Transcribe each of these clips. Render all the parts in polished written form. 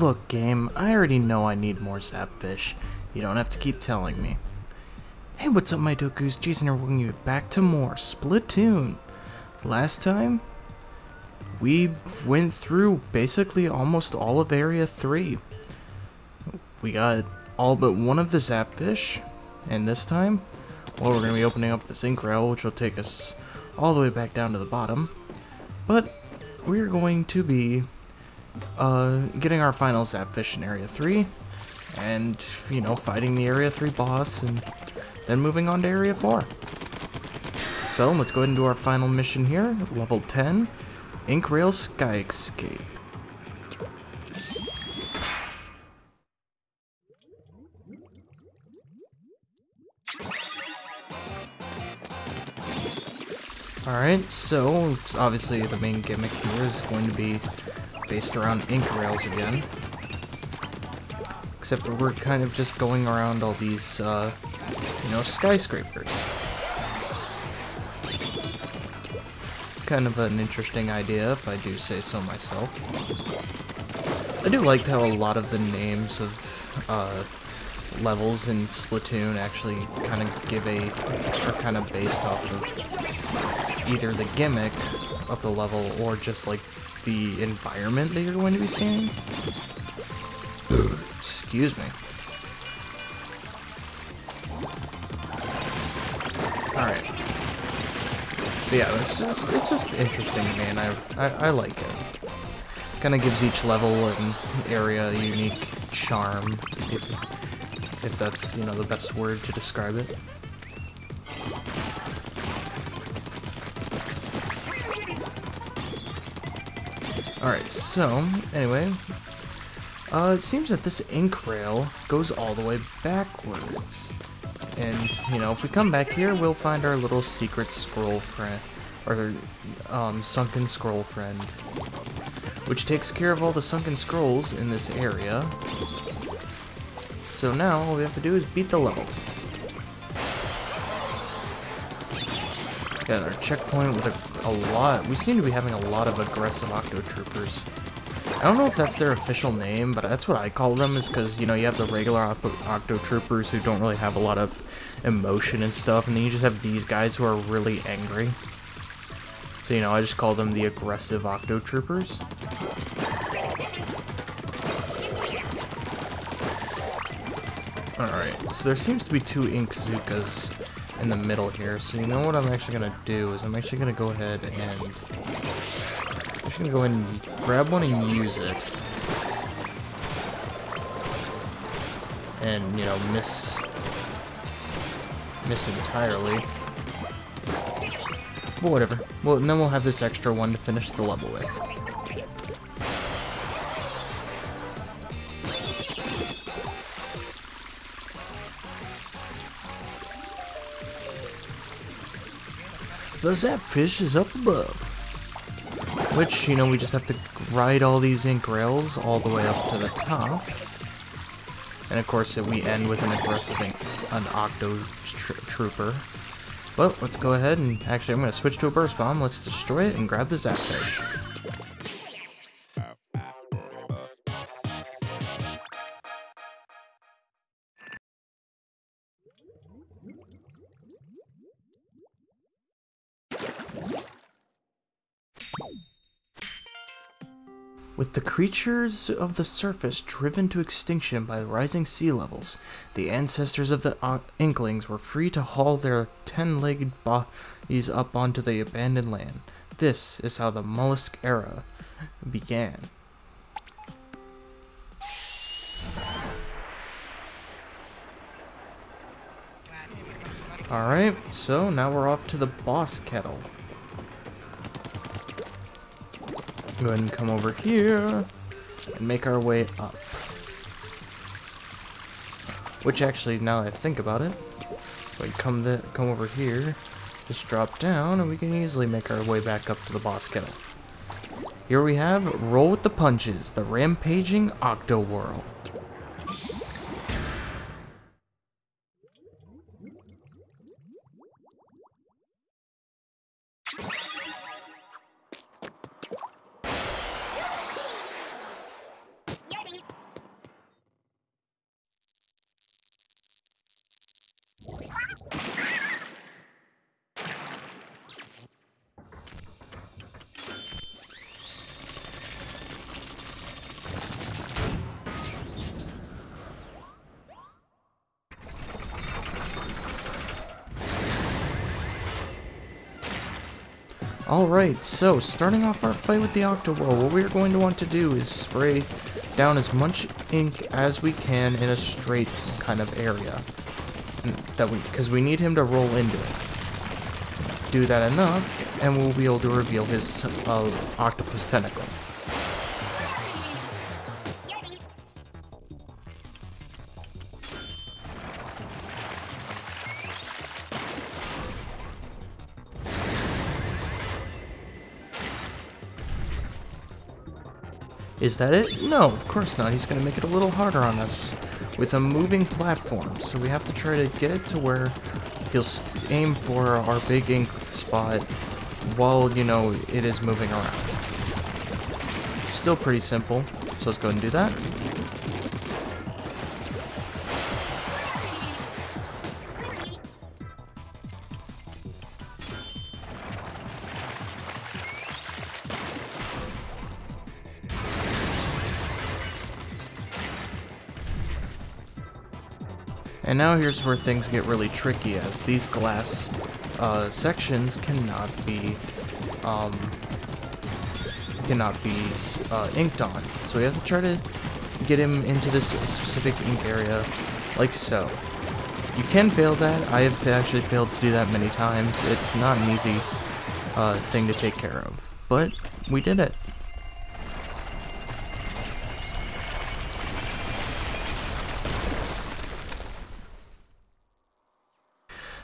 Look, game, I already know I need more sapfish. You don't have to keep telling me. Hey, what's up, my dokus? Jason here, welcoming you back to more Splatoon. Last time, we went through basically almost all of Area 3. We got all but one of the sapfish, and this time, well, we're going to be opening up this ink rail, which will take us all the way back down to the bottom. But we're going to be getting our final sapfish in Area 3, and, you know, fighting the Area 3 boss, and then moving on to Area 4. So, let's go ahead and do our final mission here, level 10, Ink Rail Sky Escape. Alright, so, it's obviously the main gimmick here is going to be based around ink rails again. Except we're kind of just going around all these, you know, skyscrapers. Kind of an interesting idea, if I do say so myself. I do like how a lot of the names of levels in Splatoon actually kind of are kind of based off of either the gimmick of the level or just like the environment that you're going to be seeing. Excuse me. Alright. But yeah, it's just interesting to me, and I like it. Kind of gives each level and area a unique charm, if that's, you know, the best word to describe it. Alright, so, anyway, it seems that this ink rail goes all the way backwards. And, you know, if we come back here, we'll find our little secret scroll friend, or, sunken scroll friend, which takes care of all the sunken scrolls in this area. So now, all we have to do is beat the level. Got our checkpoint with a lot. We seem to be having a lot of aggressive Octo Troopers. I don't know if that's their official name, but that's what I call them, is because, you know, you have the regular Octo Troopers who don't really have a lot of emotion and stuff, and then you just have these guys who are really angry. So, you know, I just call them the aggressive Octo Troopers. Alright, so there seems to be two Ink Zukas in the middle here, so you know what I'm actually going to do is I'm actually going to go ahead and grab one and use it. And, you know, miss entirely. But whatever. Well, and then we'll have this extra one to finish the level with. The sapfish is up above. Which, you know, we just have to ride all these ink rails all the way up to the top. And of course, we end with an aggressive an Octo Trooper. But let's go ahead and actually, I'm going to switch to a burst bomb. Let's destroy it and grab the sapfish. With the creatures of the surface driven to extinction by the rising sea levels, the ancestors of the Inklings were free to haul their 10-legged bodies up onto the abandoned land. This is how the mollusk era began. Alright, so now we're off to the boss kettle. Go ahead and come over here and make our way up. Which actually, now that I think about it, we come over here, just drop down, and we can easily make our way back up to the boss kettle. Here we have Roll with the Punches, the Rampaging Octo World. Alright, so starting off our fight with the Octoroll, what we are going to want to do is spray down as much ink as we can in a straight kind of area. Because we need him to roll into it. Do that enough, and we'll be able to reveal his octopus tentacle. Is that it? No, of course not. He's going to make it a little harder on us with a moving platform. So we have to try to get it to where he'll aim for our big ink spot while, you know, it is moving around. Still pretty simple. So let's go ahead and do that. And now here's where things get really tricky, as these glass sections cannot be inked on. So we have to try to get him into this specific ink area, like so. You can fail that. I have actually failed to do that many times. It's not an easy thing to take care of, but we did it.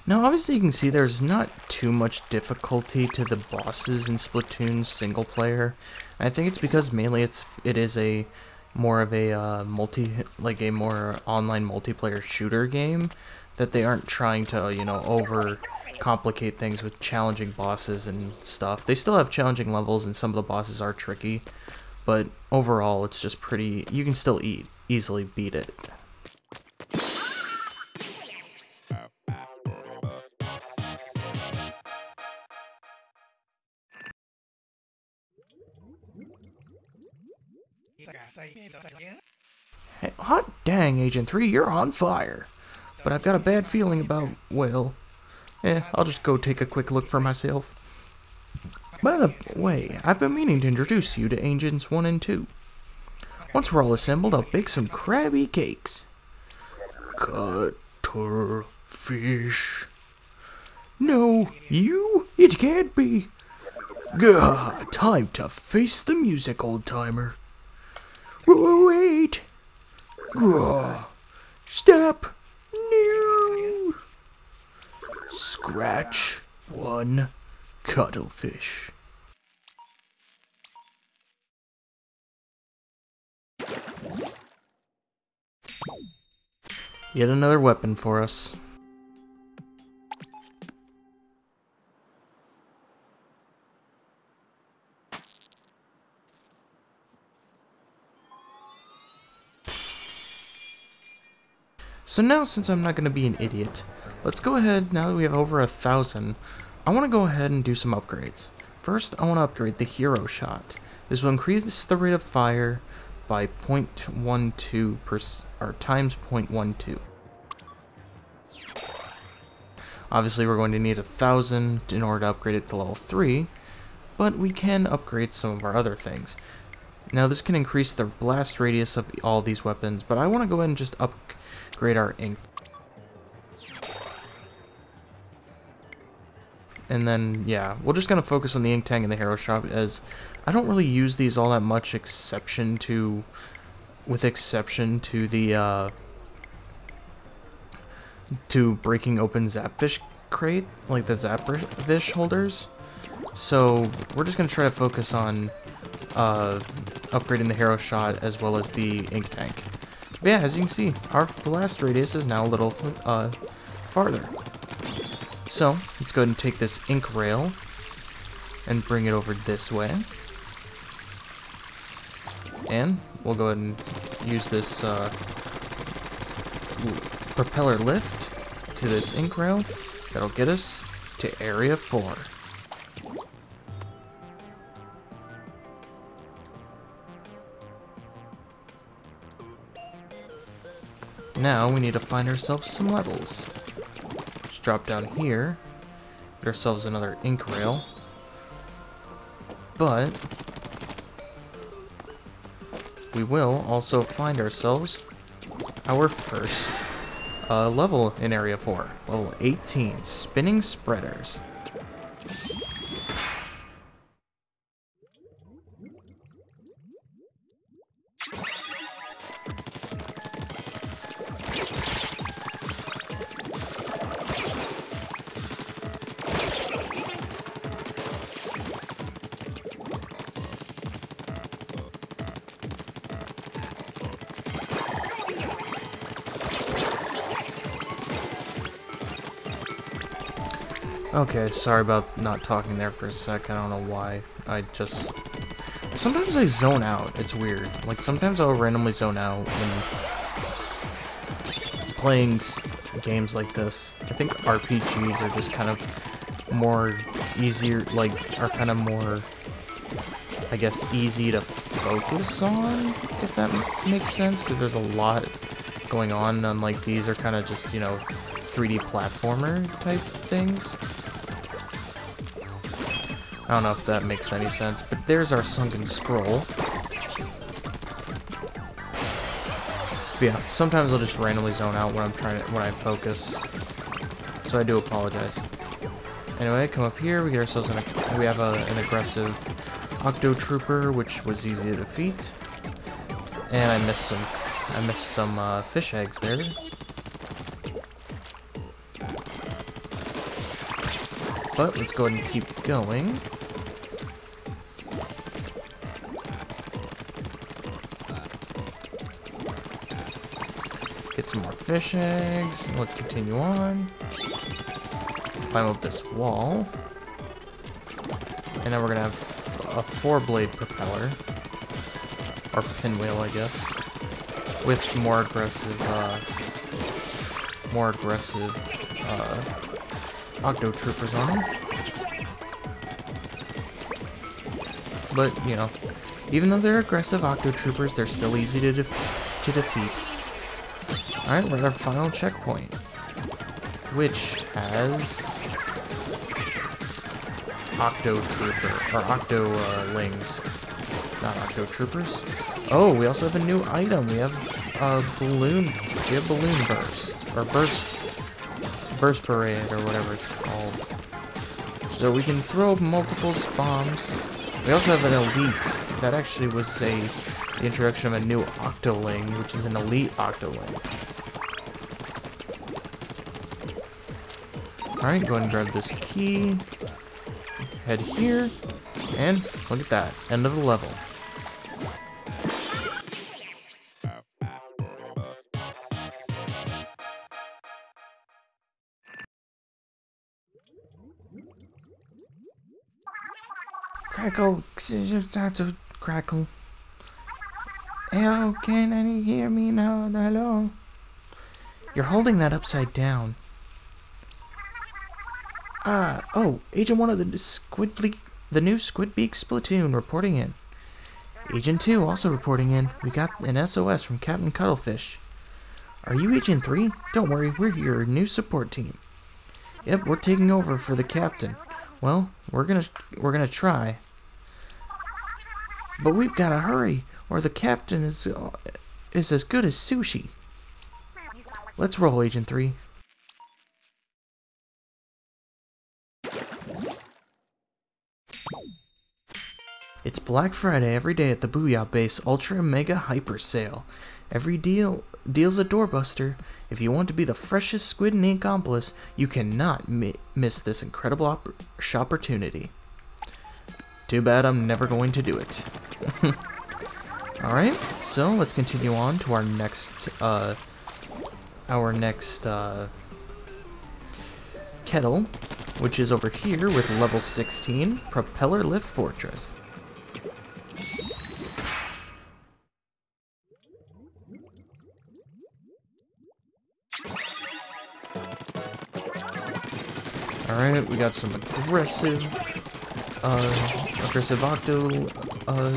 Now, obviously, you can see there's not too much difficulty to the bosses in Splatoon single player. I think it's because mainly it is a more of a more online multiplayer shooter game, that they aren't trying to, you know, over complicate things with challenging bosses and stuff. They still have challenging levels, and some of the bosses are tricky, but overall, it's just pretty. You can still easily beat it. Hey, hot dang, Agent 3, you're on fire. But I've got a bad feeling about, well, I'll just go take a quick look for myself. By the way, I've been meaning to introduce you to Agents 1 and 2. Once we're all assembled, I'll bake some crabby cakes. Cuttlefish. No, you? It can't be. Gah, time to face the music, old-timer. Wait! Gah, stop! No! Scratch one cuttlefish. Yet another weapon for us. So now, since I'm not going to be an idiot, let's go ahead, now that we have over 1,000, I want to go ahead and do some upgrades. First, I want to upgrade the hero shot. This will increase the rate of fire by 0.12 or times 0.12. Obviously, we're going to need 1,000 in order to upgrade it to level 3, but we can upgrade some of our other things. Now, this can increase the blast radius of all these weapons, but I want to go ahead and just upgrade our ink. And then, yeah, we're just going to focus on the ink tank and the hero shop, as I don't really use these all that much, with exception to the, to breaking open Zapfish crate, like the Zapfish holders. So, we're just going to try to focus on, upgrading the hero shot as well as the ink tank. But yeah, as you can see, our blast radius is now a little, farther. So, let's go ahead and take this ink rail and bring it over this way. And we'll go ahead and use this Propeller-Lift to this ink rail. That'll get us to Area 4. Now we need to find ourselves some levels. Drop down here, get ourselves another ink rail, but we will also find ourselves our first level in Area 4. Level 18, Spinning Spreaders. Okay, sorry about not talking there for a sec. I don't know why. Sometimes I zone out. It's weird. Like, sometimes I'll randomly zone out when playing games like this. I think RPGs are just kind of more easier, like, are kind of more, I guess, easy to focus on, if that makes sense, because there's a lot going on, unlike these are kind of just, you know, 3D platformer type things. I don't know if that makes any sense, but there's our sunken scroll. But yeah, sometimes I'll just randomly zone out when when I focus. So I do apologize. Anyway, come up here, we get ourselves we have an aggressive Octo Trooper, which was easy to defeat. And I missed some fish eggs there. But let's go ahead and keep going. Get some more fish eggs. Let's continue on. Climb up this wall. And then we're gonna have a 4-blade propeller. Or pinwheel, I guess. With more aggressive Octo Troopers on them. But, you know, even though they're aggressive Octo Troopers, they're still easy to defeat. Alright, we're at our final checkpoint, which has Octo Trooper, or Octo Lings, not Octo Troopers. Oh, we also have a new item. We have Balloon Burst, or Burst Parade, or whatever it's called. So we can throw multiple bombs. We also have an elite. That actually was the introduction of a new Octoling, which is an elite Octoling. Alright, go ahead and grab this key. Head here. And look at that. End of the level. Crackle, crackle. Hello, can any hear me now? Hello. You're holding that upside down. Oh, Agent 1 of the new Squidbeak Splatoon reporting in. Agent 2 also reporting in. We got an SOS from Captain Cuttlefish. Are you Agent 3? Don't worry, we're your new support team. Yep, we're taking over for the captain. Well, we're gonna try. But we've gotta hurry, or the captain is as good as sushi. Let's roll, Agent 3. It's Black Friday every day at the Booyah Base Ultra Mega Hyper Sale. Every deal's a doorbuster. If you want to be the freshest squid and ink accomplice, you cannot miss this incredible opportunity. Too bad I'm never going to do it. Alright, so let's continue on to our next kettle, which is over here with level 16, Propeller-Lift Fortress. Alright, we got some aggressive Octo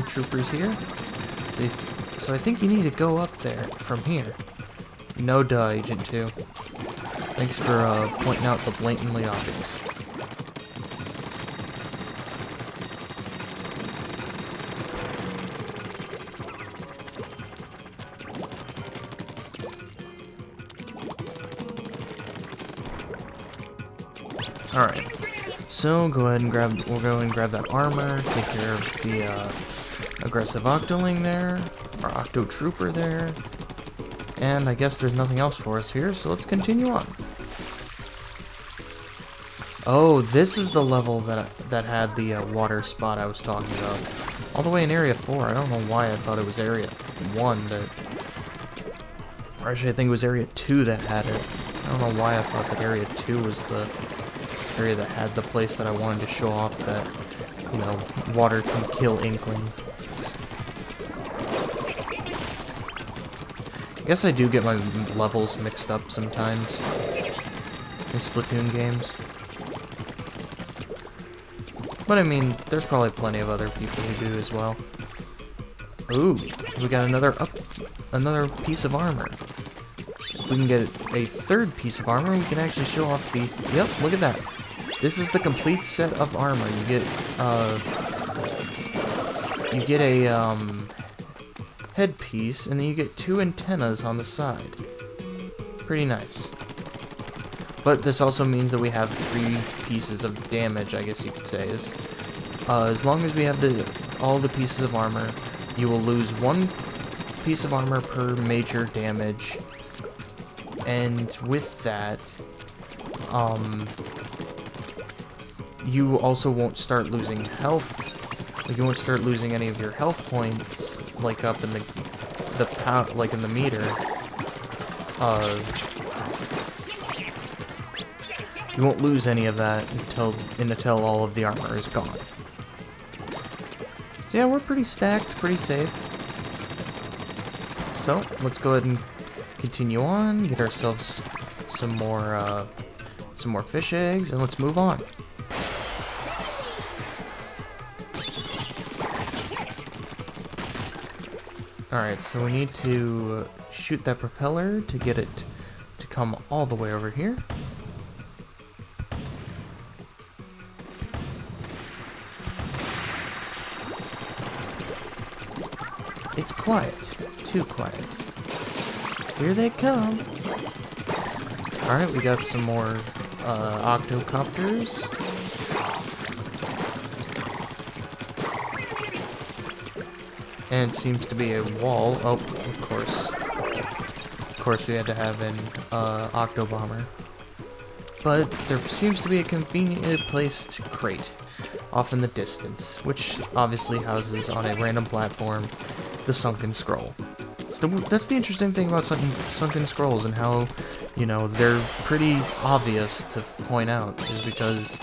Troopers here. So I think you need to go up there from here. No duh, Agent 2. Thanks for pointing out the blatantly obvious. Alright, so go ahead and we'll go and grab that armor, take care of the aggressive Octoling there, our Octo Trooper there, and I guess there's nothing else for us here, so let's continue on. Oh, this is the level that had the water spot I was talking about. All the way in Area 4. I don't know why I thought it was Area 1 that... Or actually, I think it was Area 2 that had it. I don't know why I thought that Area 2 was the area that had the place that I wanted to show off that, you know, water can kill Inklings. I guess I do get my levels mixed up sometimes in Splatoon games. But I mean, there's probably plenty of other people who do as well. Ooh, we got another piece of armor. If we can get a third piece of armor, we can actually show off the... Yep, look at that. This is the complete set of armor. You get a headpiece, and then you get 2 antennas on the side. Pretty nice. But this also means that we have 3 pieces of damage, I guess you could say. As long as we have all the pieces of armor, you will lose 1 piece of armor per major damage. And with that, you also won't start losing health. Like, you won't start losing any of your health points, like up in like in the meter. You won't lose any of that until all of the armor is gone. So yeah, we're pretty stacked, pretty safe. So let's go ahead and continue on, get ourselves some more fish eggs, and let's move on. Alright, so we need to shoot that propeller to get it to come all the way over here. It's quiet. Too quiet. Here they come. Alright, we got some more octocopters. And it seems to be a wall. Oh, of course. Of course, we had to have an octobomber. But there seems to be a convenient place to crate off in the distance, which obviously houses on a random platform the sunken scroll. So that's the interesting thing about sunken scrolls and how, you know, they're pretty obvious to point out, is because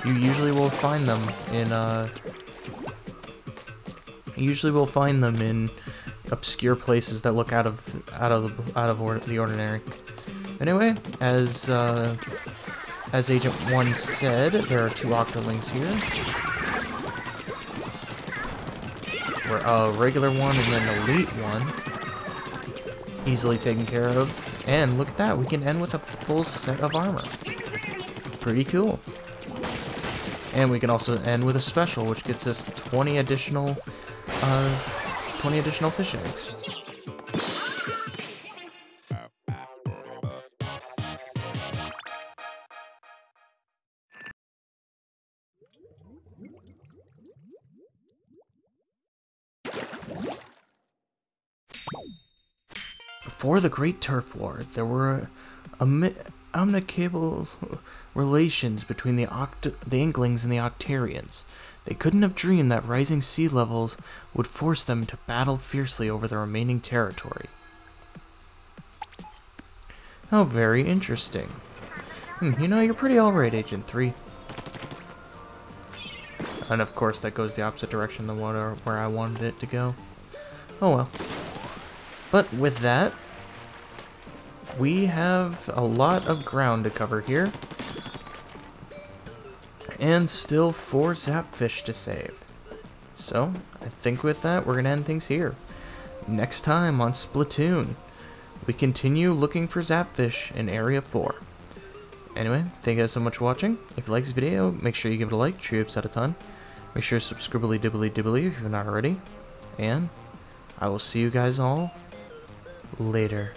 you usually will find them in obscure places that look out of the ordinary. Anyway, as Agent 1 said, there are 2 Octolings here. We're a regular one and then elite one. Easily taken care of. And look at that, we can end with a full set of armor. Pretty cool. And we can also end with a special, which gets us 20 additional fish eggs. Before the Great Turf War, there were amicable relations between the Inklings and the Octarians. They couldn't have dreamed that rising sea levels would force them to battle fiercely over the remaining territory. How very interesting. You know, you're pretty alright, Agent 3. And of course, that goes the opposite direction than where I wanted it to go. Oh well. But with that, we have a lot of ground to cover here. And still 4 Zapfish to save. So, I think with that, we're going to end things here. Next time on Splatoon, we continue looking for Zapfish in Area 4. Anyway, thank you guys so much for watching. If you like this video, make sure you give it a like, cheers out a ton. Make sure to subscribe dibbly if you're not already. And I will see you guys all later.